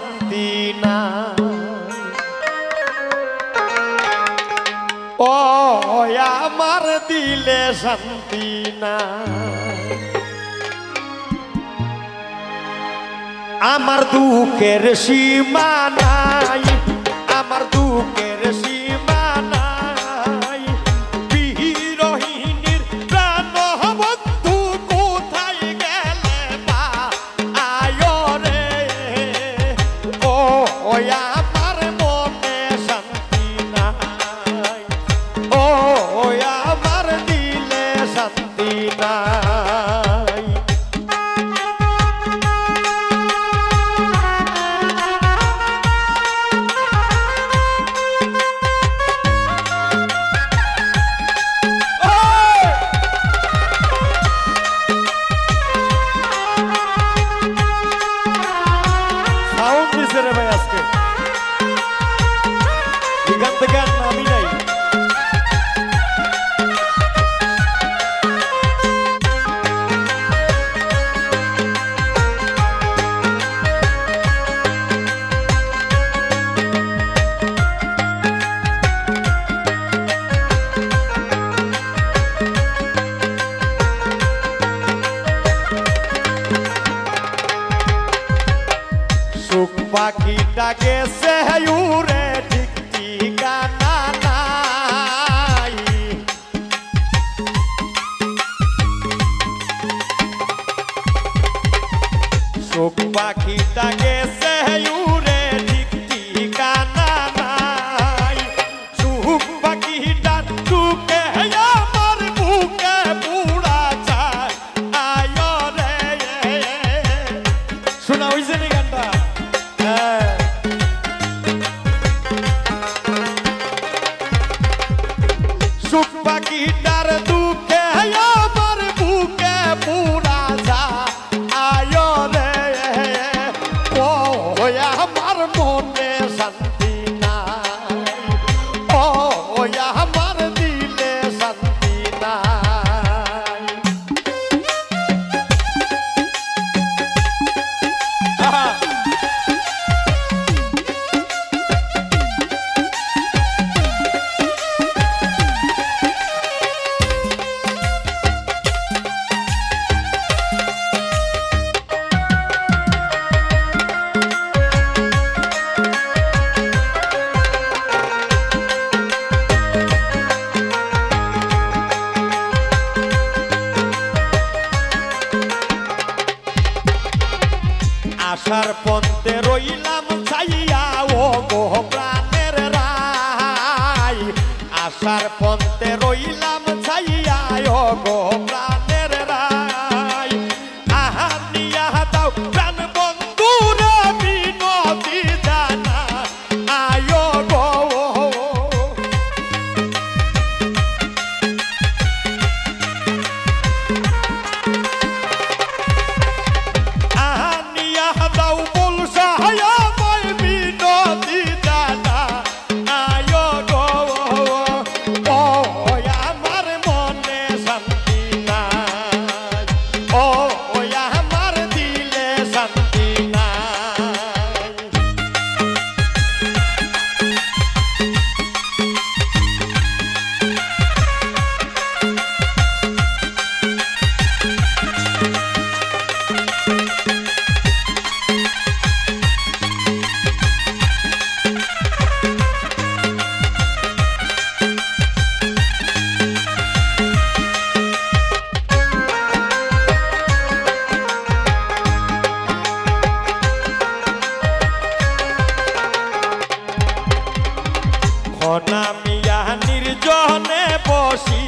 শান্তি না। ও আমার দিলে শান্তি না। আমার দুঃখের সীমা নাই, আমার দুঃখের সীমা নাই। বিরহিনীর প্রাণ বন্ধু কোথায় গেলে মা আয় রে। ও আমার মনে শান্তি নাই, ও আমার দিলে শান্তি নাই। পাখিটা গেছে উড়ে ঠিক ঠিকানা নাই। শোক পাখিটা গেছে উড়ে ঠিক ঠিকানা নাই। সুখ পাখিটার সুখে আমার বুকে পুরা যায় আয় রে। শোনা হয়েছে নি গানটা? সুখ পাখিটার দুঃখে আমার বুকে পুরা যায় আয় রে। ও আমার মনে শান্তি নাই, ও আমার দিলে শান্তি নাই। আশার পন্থে রইলাম ছাইয়া ও গো প্রাণের রাই। আশার পন্থে রইলাম ছাইয়া ও গো প্রাণের রাই। আহা নিয়া দাও প্রাণ বন্ধুরে বিনতি জানা আয় গো। ঘনা মিয়া নির্জনে বসি